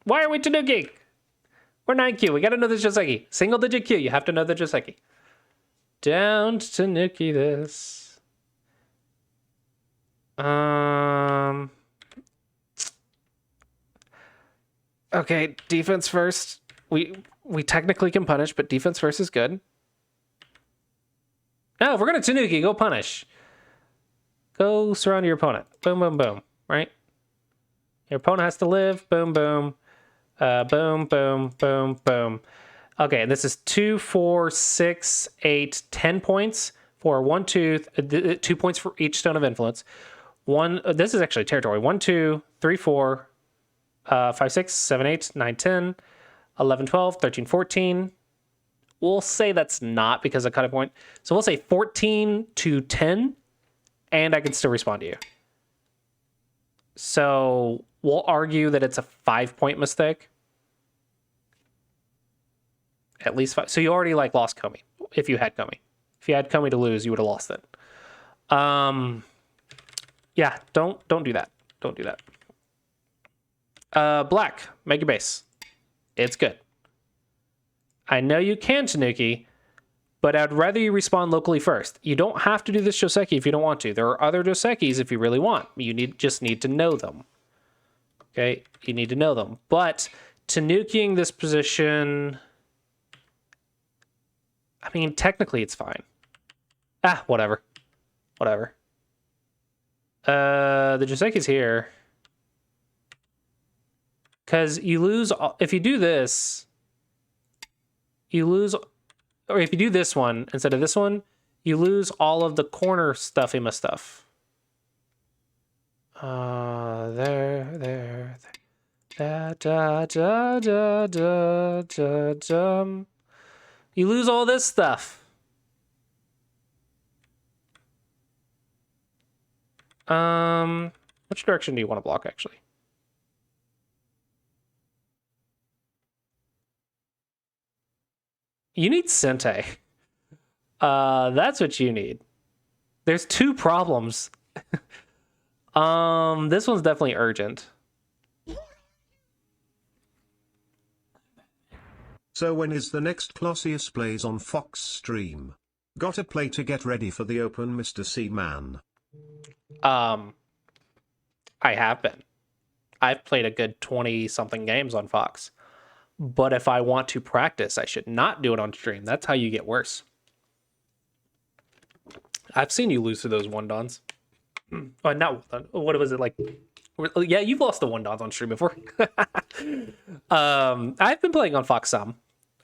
Why are we Tanuki? We're 9Q. We got to know the Joseki. Single digit Q. You have to know the Joseki. Down to Tanuki this. Okay, defense first. We technically can punish, but defense first is good. No, if we're gonna Tanuki, go punish. Go surround your opponent. Boom, boom, boom. Right? Your opponent has to live. Boom, boom. Boom, boom, boom, boom. Okay, this is 2, 4, 6, 8, 10 points for 1, 2, 2 points for each stone of influence. This is actually territory. 1, 2, 3, 4, 5, 6, 7, 8, 9, 10, 11, 12, 13, 14. We'll say that's not because of cut a point. So we'll say 14 to 10, and I can still respond to you. So we'll argue that it's a 5-point mistake. At least 5. So you already lost Comey if you had Comey. If you had Comey to lose, you would have lost it. Yeah, don't do that. Don't do that. Black, make your base. It's good. I know you can Tanuki, but I'd rather you respond locally first. You don't have to do this Joseki if you don't want to. There are other Josekis if you really want. You just need to know them. Okay, you need to know them. But Tanukiing this position, I mean, technically it's fine. Whatever. Whatever. The Joseki's here. Because you lose, if you do this, you lose, or if you do this one instead of this one, you lose all of the corner stuffima stuff. There. You lose all this stuff. Which direction do you want to block, actually? You need Sente. That's what you need. There's 2 problems. This one's definitely urgent. So when is the next Clossi Plays on Fox stream? Gotta play to get ready for the open, Mr. C-Man. I have been. I've played a good 20-something games on Fox. But if I want to practice, I should not do it on stream. That's how you get worse. I've seen you lose to those 1-dons. Not what was it like? Yeah, you've lost the 1-dons on stream before. I've been playing on Fox some.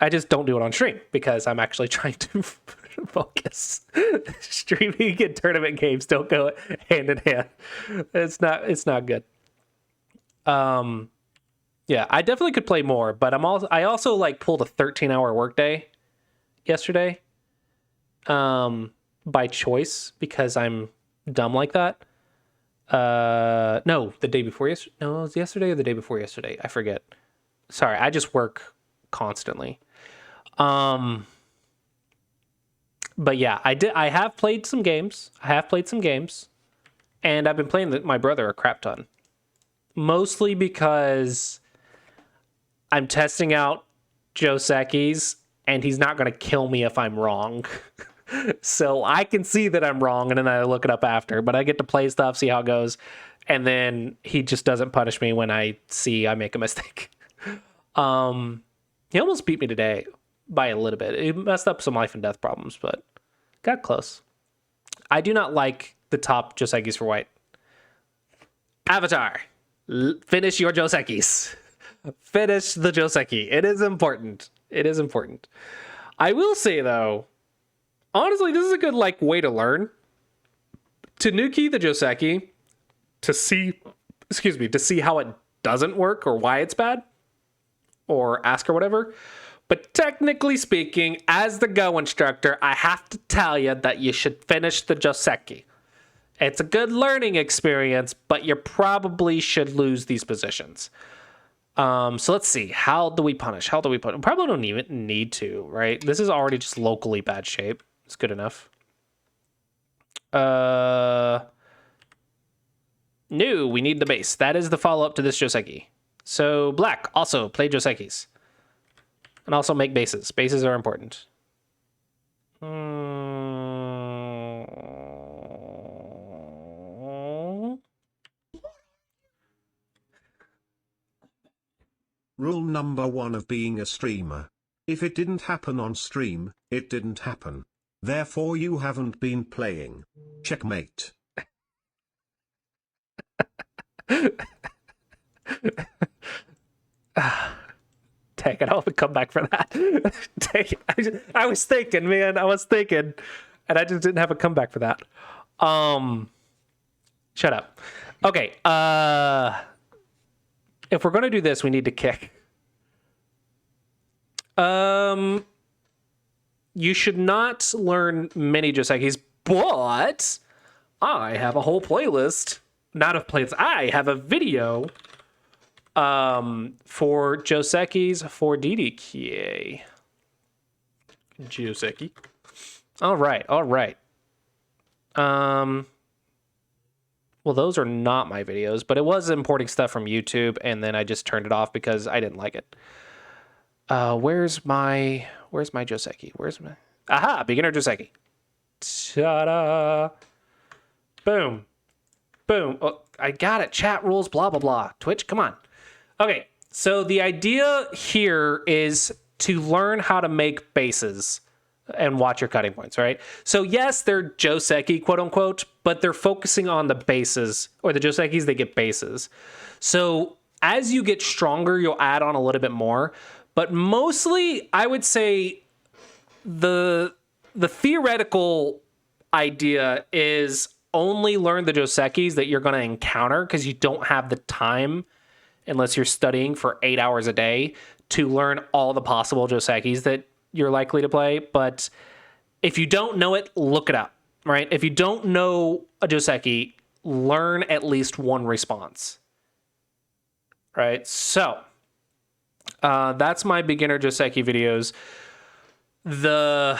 I just don't do it on stream because I'm actually trying to focus. Streaming and tournament games don't go hand in hand. It's not good. Yeah, I definitely could play more, but I also pulled a 13-hour workday yesterday. By choice because I'm dumb like that. No, the day before yesterday. No, it was yesterday or the day before yesterday. I forget. Sorry, I just work constantly. But yeah, I have played some games. And I've been playing my brother a crap ton. Mostly because I'm testing out Josekis, and he's not going to kill me if I'm wrong. So I can see that I'm wrong, and then I look it up after. But I get to play stuff, see how it goes, and then he just doesn't punish me when I see I make a mistake. He almost beat me today by a little bit. He messed up some life and death problems, but got close. I do not like the top Josekis for white. Avatar, finish your Josekis. Finish the Joseki. It is important. I will say, though, honestly, this is a good way to learn. Tanuki the Joseki to see how it doesn't work or why it's bad, or ask or whatever. But technically speaking, as the Go instructor, I have to tell you that you should finish the Joseki. It's a good learning experience, but you probably should lose these positions. So let's see. How do we punish? We probably don't even need to, right? This is already just locally bad shape. It's good enough. No, we need the base. That is the follow-up to this Joseki. So black, also play Josekis. And also make bases. Bases are important. Rule number 1 of being a streamer. If it didn't happen on stream, it didn't happen. Therefore you haven't been playing. Checkmate. Take it. I'll have a comeback for that. Take it. I was thinking, man. I was thinking. And I just didn't have a comeback for that. Shut up. Okay. If we're going to do this, we need to kick. You should not learn many Josekis, but I have a whole playlist. Not of playlists. I have a video for Josekis for DDK. Joseki. All right. Well, those are not my videos, but it was importing stuff from YouTube, and then I just turned it off because I didn't like it. Where's my Joseki? Aha, beginner Joseki. Ta-da! Boom. Oh, I got it. Chat rules, blah, blah, blah. Twitch, come on. Okay, so the idea here is to learn how to make bases and watch your cutting points, right? So yes, they're Joseki, quote unquote, but they're focusing on the bases, or the Josekis, they get bases. So as you get stronger, you'll add on a little bit more, but mostly I would say the theoretical idea is only learn the Josekis that you're going to encounter, because you don't have the time, unless you're studying for 8 hours a day, to learn all the possible Josekis that you're likely to play. But if you don't know it, look it up, right? If you don't know a Joseki, learn at least one response, right? So that's my beginner Joseki videos. The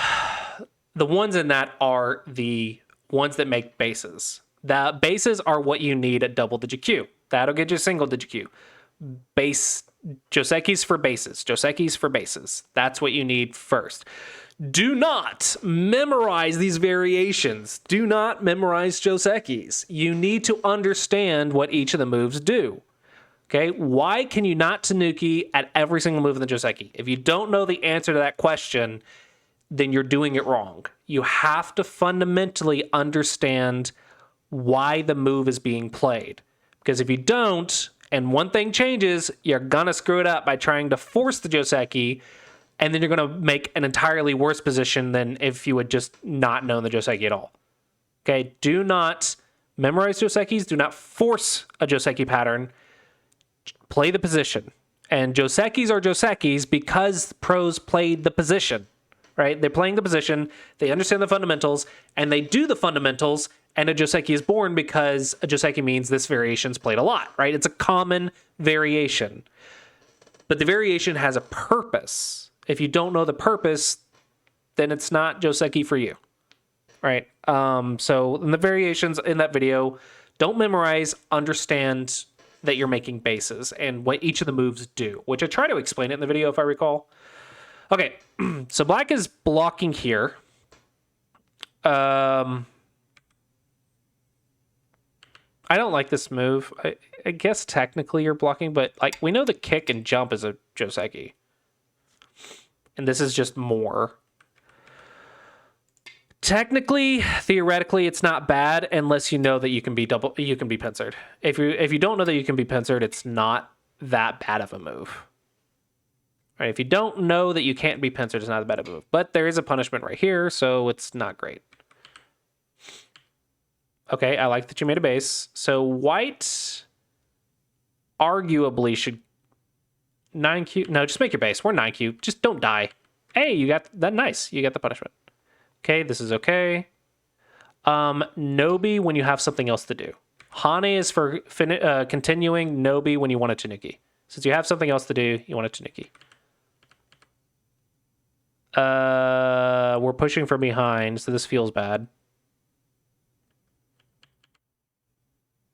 ones in that are the ones that make bases. The bases are what you need at double-digit Q. That'll get you single-digit Q. Base Josekis for bases. Josekis for bases. That's what you need first. Do not memorize these variations. Do not memorize Josekis. You need to understand what each of the moves do. Okay? Why can you not Tanuki at every single move in the Joseki? If you don't know the answer to that question, then you're doing it wrong. You have to fundamentally understand why the move is being played. Because if you don't, and one thing changes, you're gonna screw it up by trying to force the Joseki, and then you're gonna make an entirely worse position than if you had just not known the Joseki at all. Okay, do not memorize Josekis, do not force a Joseki pattern, play the position. And Josekis are Josekis because pros played the position, right? They're playing the position, they understand the fundamentals, and they do the fundamentals, and a Joseki is born because a Joseki means this variation's played a lot, right? It's a common variation. But the variation has a purpose. If you don't know the purpose, then it's not Joseki for you, right? So in the variations in that video, don't memorize, understand that you're making bases and what each of the moves do, which I try to explain it in the video if I recall. Okay, so black is blocking here. I don't like this move. I guess technically you're blocking, but like we know the kick and jump is a Joseki. And this is just more. Technically, theoretically, it's not bad unless you know that you can be pincered. If you don't know that you can be pincered, it's not that bad of a move. Right? If you don't know that you can't be pincered, it's not that bad of a move. But there is a punishment right here, so it's not great. Okay, I like that you made a base. So white arguably should 9Q. No, just make your base. We're 9Q. Just don't die. Hey, you got that. Nice. You got the punishment. Okay, this is okay. Nobi when you have something else to do. Hane is for continuing. Nobi when you want a Tanuki. Since you have something else to do, you want a Tanuki. We're pushing from behind, so this feels bad.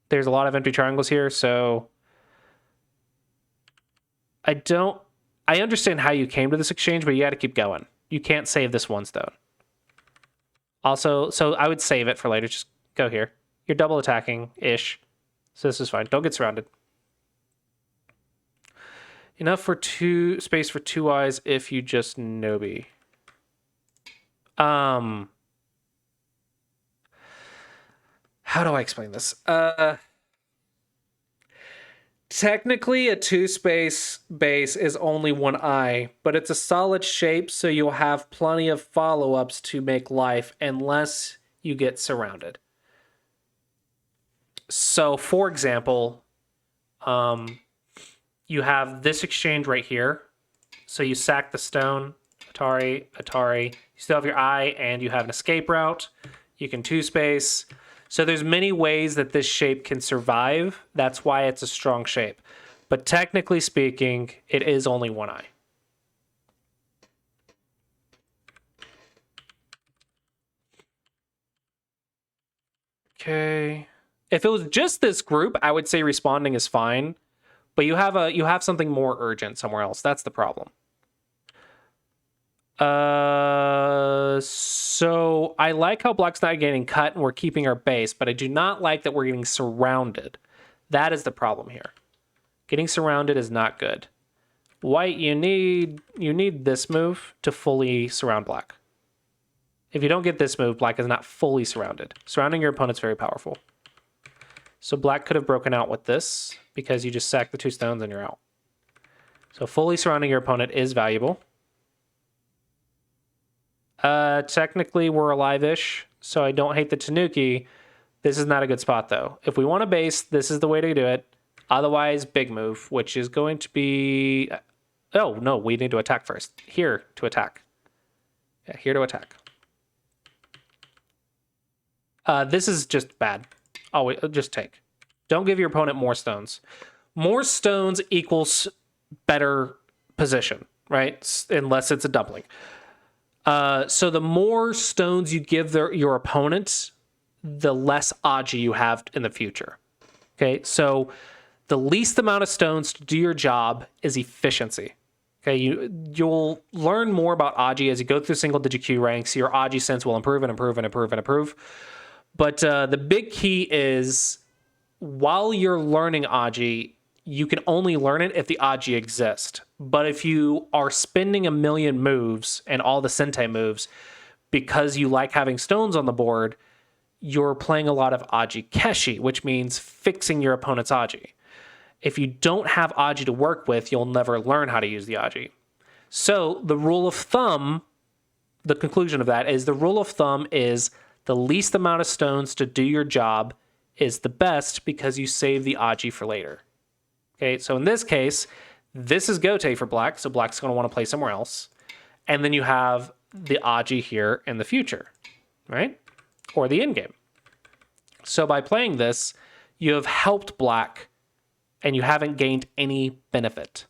There's a lot of empty triangles here, so I understand how you came to this exchange, but you got to keep going. You can't save this one stone. Also, so I would save it for later. Just go here. You're double attacking-ish. So this is fine. Don't get surrounded. Enough for space for 2 eyes if you just Nobi. How do I explain this? Technically, a 2-space base is only 1 eye, but it's a solid shape, so you'll have plenty of follow-ups to make life unless you get surrounded. So, for example, you have this exchange right here. So you sack the stone, Atari. You still have your eye, and you have an escape route. You can 2-space. So there's many ways that this shape can survive. That's why it's a strong shape. But technically speaking, it is only 1 eye. Okay. If it was just this group, I would say responding is fine. But you have something more urgent somewhere else. That's the problem. So I like how black's not getting cut and we're keeping our base, but I do not like that we're getting surrounded. That is the problem here. Getting surrounded is not good. White, you need this move to fully surround black. If you don't get this move, black is not fully surrounded. Surrounding your opponent's very powerful. So black could have broken out with this because you just sack the 2 stones and you're out. So fully surrounding your opponent is valuable. Technically, we're alive-ish, so I don't hate the Tanuki. This is not a good spot, though. If we want a base, this is the way to do it. Otherwise, big move, which is going to be... Oh, no, we need to attack first. Here to attack. Yeah, here to attack. This is just bad. Oh, wait, just take. Don't give your opponent more stones. More stones equals better position, right? Unless it's a doubling. So the more stones you give your opponent, the less Aji you have in the future. Okay, so the least amount of stones to do your job is efficiency. Okay, you'll learn more about Aji as you go through single-digit Q ranks. Your Aji sense will improve and improve and improve and improve. But the big key is while you're learning Aji, you can only learn it if the Aji exist. But if you are spending a million moves and all the Sentai moves because you like having stones on the board, you're playing a lot of Aji Keshi, which means fixing your opponent's Aji. If you don't have Aji to work with, you'll never learn how to use the Aji. So the rule of thumb, the conclusion of that is the rule of thumb is the least amount of stones to do your job is the best because you save the Aji for later. Okay, so in this case, this is Gote for black, so black's going to want to play somewhere else. And then you have the Aji here in the future, right? Or the endgame. So by playing this, you have helped black and you haven't gained any benefit.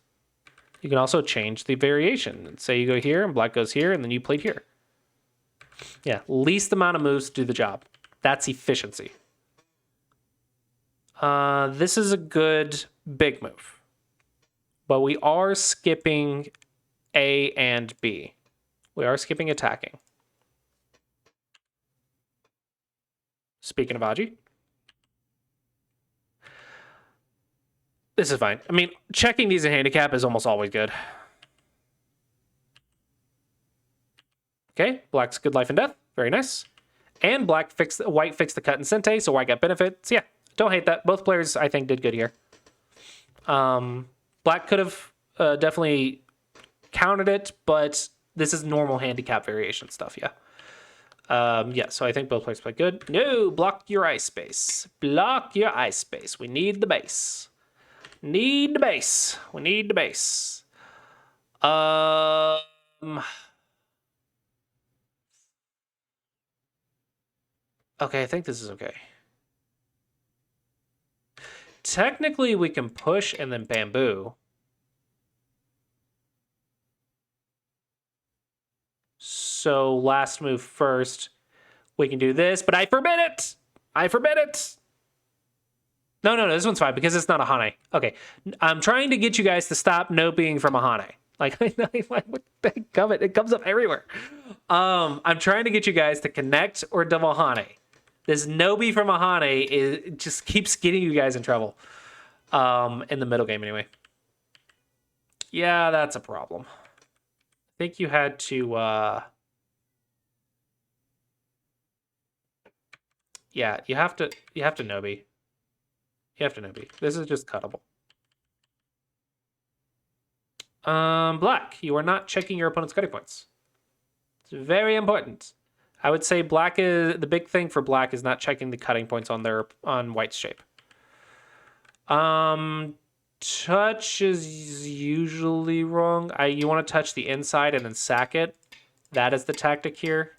You can also change the variation. Say you go here and black goes here and then you played here. Yeah, least amount of moves to do the job. That's efficiency. This is a good big move. But we are skipping A and B. We are skipping attacking. Speaking of Aji. This is fine. I mean, checking these in handicap is almost always good. Okay, black's good life and death. Very nice. And white fixed the cut in Sente, so white got benefits. Yeah, don't hate that. Both players, I think, did good here. Black could have definitely countered it, but this is normal handicap variation stuff, yeah. Yeah, so I think both players played good. No, block your ice space. Block your ice space. We need the base. Need the base. We need the base. Okay, I think this is okay. Technically, we can push and then bamboo. So last move first. We can do this, but I forbid it! I forbid it! No, this one's fine because it's not a Hane. Okay, I'm trying to get you guys to stop no being from a Hane. Like, what the heck of it? It comes up everywhere. I'm trying to get you guys to connect or double Hane. This Nobi from a Hane it just keeps getting you guys in trouble. In the middle game anyway. Yeah, that's a problem. I think you had to, yeah, you have to Nobi. You have to Nobi. This is just cuttable. Black, you are not checking your opponent's cutting points. It's very important. I would say black is the big thing for black is not checking the cutting points on white's shape. Touch is usually wrong. You want to touch the inside and then sack it. That is the tactic here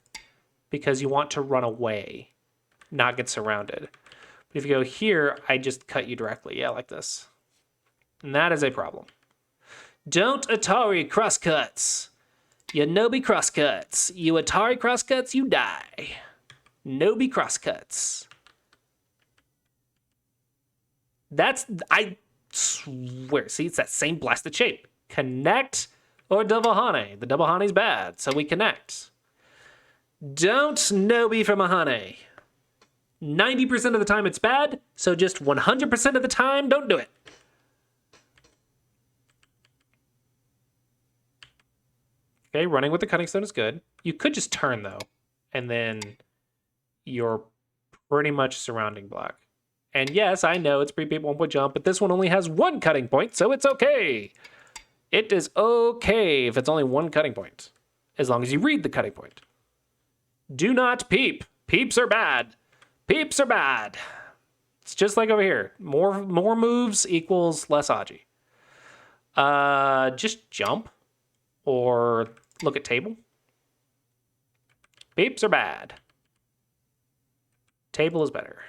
because you want to run away, not get surrounded. But if you go here, I just cut you directly. Yeah, like this. And that is a problem. Don't Atari crosscuts. You Nobi crosscuts. You Atari crosscuts, you die. Nobi crosscuts. I swear, see, it's that same blasted shape. Connect or double Hane. The double Hane's bad, so we connect. Don't Nobi from a Hane. 90% of the time it's bad, so just 100% of the time, don't do it. Okay, running with the cutting stone is good. You could just turn, though, and then you're pretty much surrounding black. And yes, I know it's pre-paid 1-point jump, but this one only has one cutting point, so it's okay. It is okay if it's only one cutting point, as long as you read the cutting point. Do not peep. Peeps are bad. Peeps are bad. It's just like over here. More moves equals less Aji. Just jump or look at table. Peeps are bad. Table is better.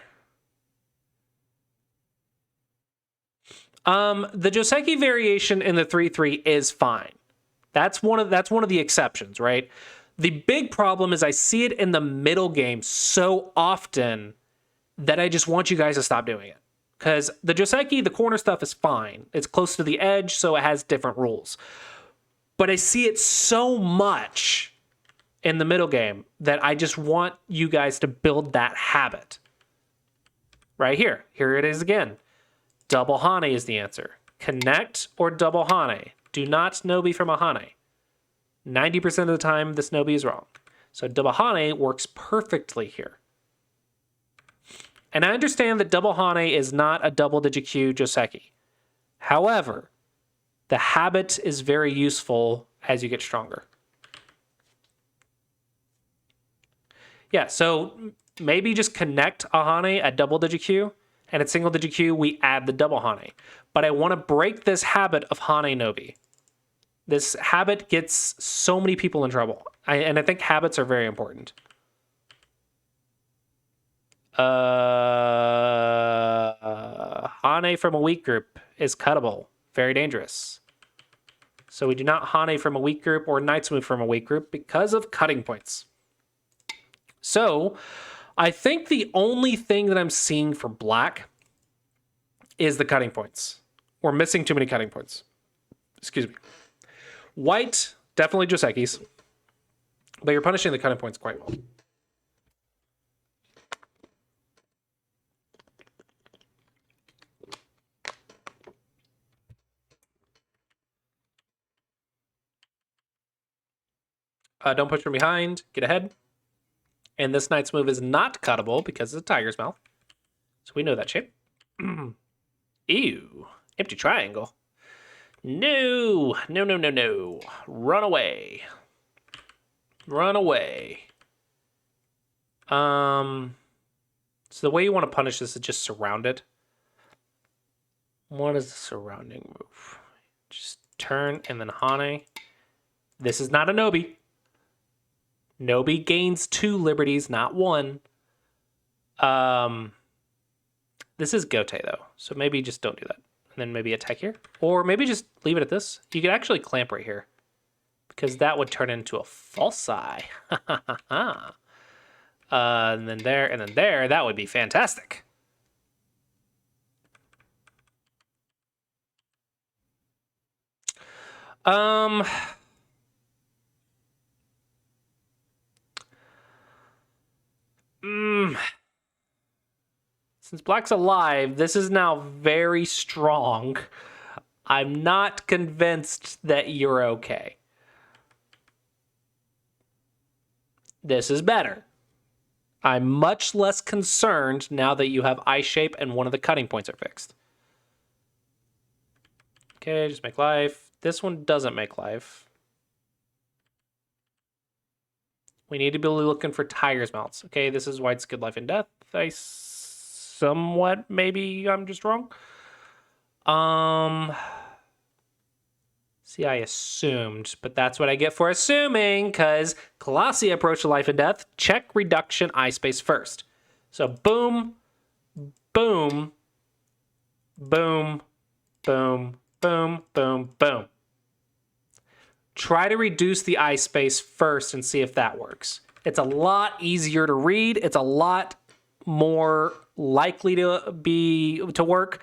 The Joseki variation in the 3-3 is fine. That's one of the exceptions, right? The big problem is I see it in the middle game so often that I just want you guys to stop doing it. Because the Joseki, the corner stuff is fine. It's close to the edge, so it has different rules. But I see it so much in the middle game that I just want you guys to build that habit. Right here. Here it is again. Double Hane is the answer. Connect or double Hane. Do not Nobi from a Hane. 90% of the time, this Nobi is wrong. So double Hane works perfectly here. And I understand that double Hane is not a double-digit Q Joseki. However, the habit is very useful as you get stronger. Yeah, so maybe just connect a Hane at double-digit Q, and at single-digit Q, we add the double Hane. But I want to break this habit of Hane Nobi. This habit gets so many people in trouble. And I think habits are very important. Hane from a weak group is cuttable. Very dangerous. So we do not Hane from a weak group or Knight's Move from a weak group because of cutting points. So I think the only thing that I'm seeing for black is the cutting points. We're missing too many cutting points. Excuse me. White, definitely Joseki's. But you're punishing the cutting points quite well. Don't push from behind. Get ahead. And this Knight's Move is not cuttable because it's a tiger's mouth. So we know that shape. Ew. Empty triangle. No. No. Run away. Run away. So the way you want to punish this is just surround it. What is the surrounding move? Just turn and then Hane. This is not a Nobi. Nobi gains 2 liberties, not 1. This is Gote, though. So maybe just don't do that. And then maybe attack here. Or maybe just leave it at this. You could actually clamp right here. Because that would turn into a false eye. And then there, and then there. That would be fantastic. Um, since Black's alive, this is now very strong. I'm not convinced that you're okay. This is better. I'm much less concerned now that you have eye shape and one of the cutting points are fixed. Okay, just make life. This one doesn't make life. We need to be looking for tires melts. Okay, this is why it's good life and death. Maybe I'm just wrong. See, I assumed, but that's what I get for assuming, because Clossi Approach to life and death, check reduction eye space first. So boom, boom, boom, boom, boom, boom, boom. Try to reduce the eye space first and see if that works. It's a lot easier to read. It's a lot more likely to work.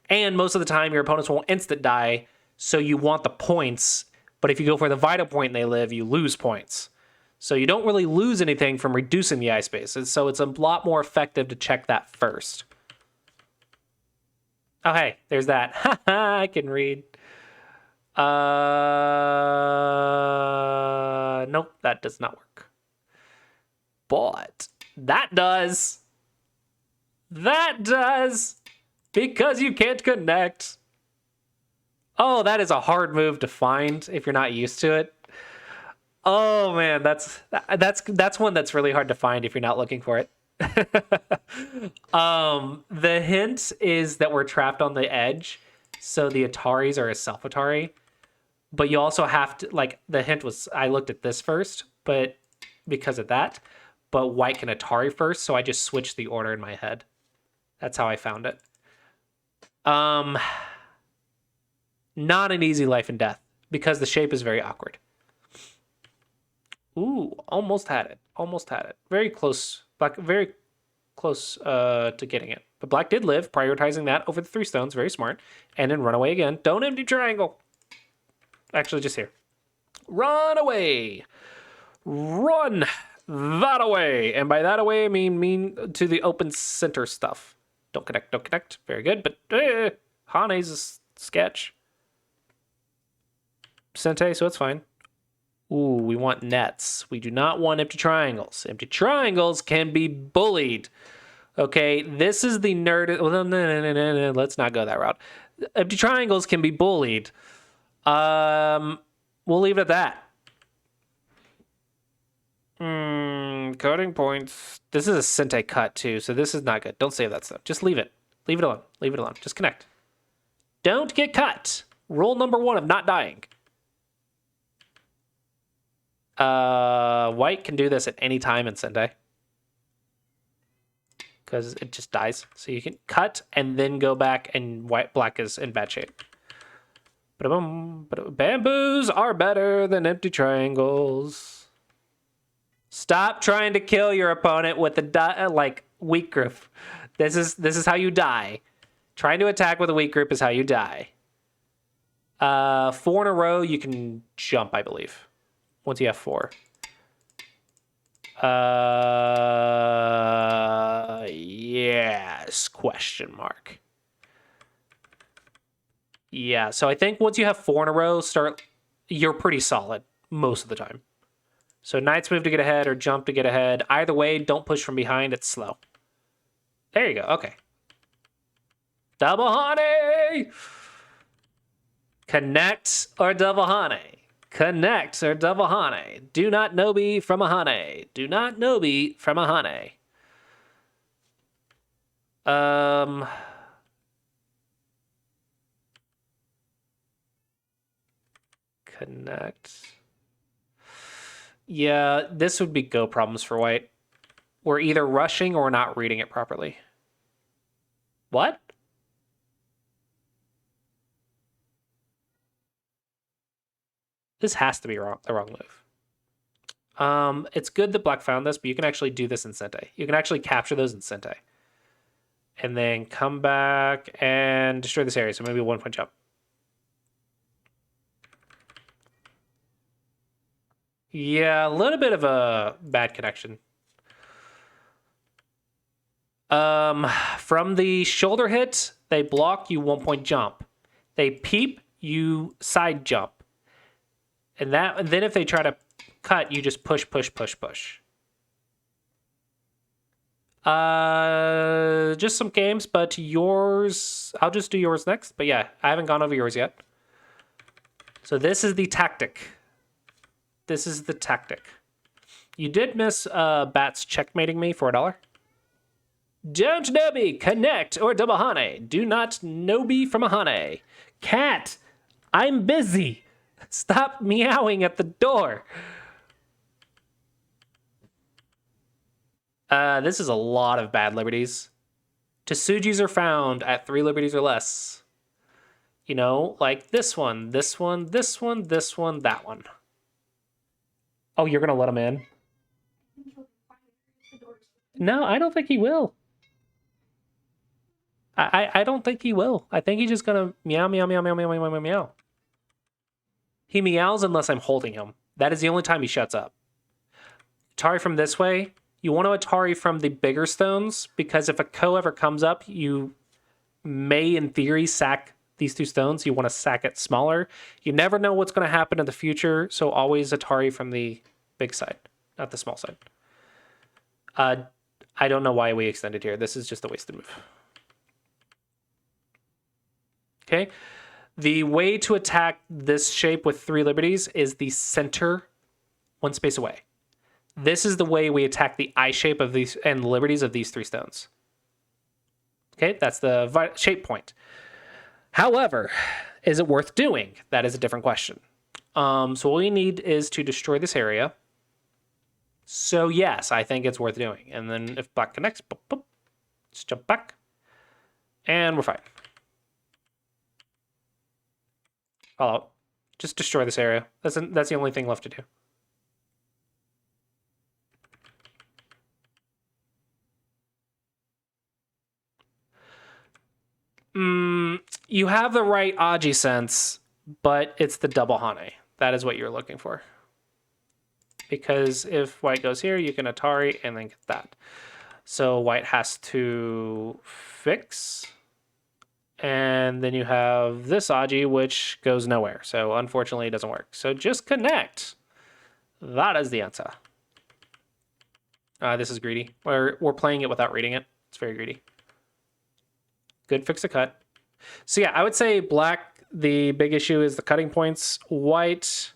And most of the time, your opponents won't instant die, so you want the points. But if you go for the vital point and they live, you lose points. So you don't really lose anything from reducing the eye space. And so it's a lot more effective to check that first. Oh, hey, there's that. I can read. Nope, that does not work. But that does. That does. Because you can't connect. Oh, that is a hard move to find if you're not used to it. Oh man, that's one that's really hard to find if you're not looking for it. The hint is that we're trapped on the edge, so the Ataris are a self Atari. But you also have to, like, the hint was, I looked at this first, but because of that, but white can Atari first, so I just switched the order in my head. That's how I found it. Not an easy life and death, because the shape is very awkward. Ooh, almost had it. Almost had it. Very close. Black, very close to getting it. But Black did live, prioritizing that over the 3 stones. Very smart. And then run away again. Don't empty triangle. Actually, just here. Run away. Run that away. And by that away, I mean to the open center stuff. Don't connect, don't connect. Very good. But Hane's a sketch. Sente, so it's fine. Ooh, we want nets. We do not want empty triangles. Empty triangles can be bullied. Okay, this is the nerd. Well, no. Let's not go that route. Empty triangles can be bullied. We'll leave it at that. Coding points. This is a Sente cut too, so this is not good. Don't save that stuff. Just leave it. Leave it alone. Leave it alone. Just connect. Don't get cut. Rule number 1 of not dying. White can do this at any time in Sente, because it just dies. So you can cut and then go back, and black is in bad shape. Bamboos are better than empty triangles. Stop trying to kill your opponent with the weak group. This is how you die. Trying to attack with a weak group is how you die. 4 in a row, you can jump, I believe. Once you have 4. Yes, question mark. Yeah, so I think once you have 4 in a row, you're pretty solid most of the time. So knights move to get ahead or jump to get ahead. Either way, don't push from behind. It's slow. There you go. Okay. Double honey! Connect or double honey. Connect or double honey. Do not nobi from a honey. Do not nobi from a honey. Connect. Yeah, this would be go problems for white. We're either rushing or not reading it properly. What? This has to be the wrong move. It's good that black found this, but you can actually do this in Sente. You can actually capture those in Sente. And then come back and destroy this area. So maybe a 1-point jump. Yeah, a little bit of a bad connection. From the shoulder hit, they block, you 1 point jump. They peep, you side jump. And then if they try to cut, you just push, push, push, push. Just some games, but yours, I'll just do yours next. But yeah, I haven't gone over yours yet. So this is the tactic. This is the tactic. You did miss Bats checkmating me for $1. Don't Nobi, connect or double hane. Do not Nobi from a hane. Cat, I'm busy. Stop meowing at the door. This is a lot of bad liberties. Tesujis are found at 3 liberties or less. You know, like this one, this one, this one, this one, that one. Oh, you're gonna let him in? No, I don't think he will. I don't think he will. I think he's just gonna meow, meow, meow, meow, meow, meow, meow, meow. He meows unless I'm holding him. That is the only time he shuts up. Atari from this way. You want to Atari from the bigger stones, because if a Ko ever comes up, you may, in theory, sack these 2 stones. You want to sack it smaller. You never know what's going to happen in the future, so always Atari from the big side, not the small side. I don't know why we extended here. This is just a wasted move. Okay. The way to attack this shape with 3 liberties is the center 1 space away. This is the way we attack the eye shape of these and liberties of these 3 stones. Okay, that's the shape point. However, is it worth doing? That is a different question. So all we need is to destroy this area. So yes, I think it's worth doing. And then if black connects, boop, boop, just jump back. And we're fine. Follow. Just destroy this area. That's the only thing left to do. You have the right Aji sense, but it's the double hane. That is what you're looking for. Because if white goes here, you can Atari and then get that. So white has to fix. And then you have this Aji, which goes nowhere. So unfortunately, it doesn't work. So just connect. That is the answer. This is greedy. We're playing it without reading it. It's very greedy. Good fix a cut. So yeah, I would say black, the big issue is the cutting points. White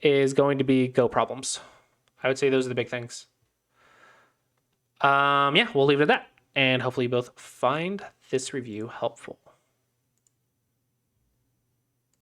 is going to be go problems. I would say those are the big things. Yeah, we'll leave it at that. And hopefully you both find this review helpful.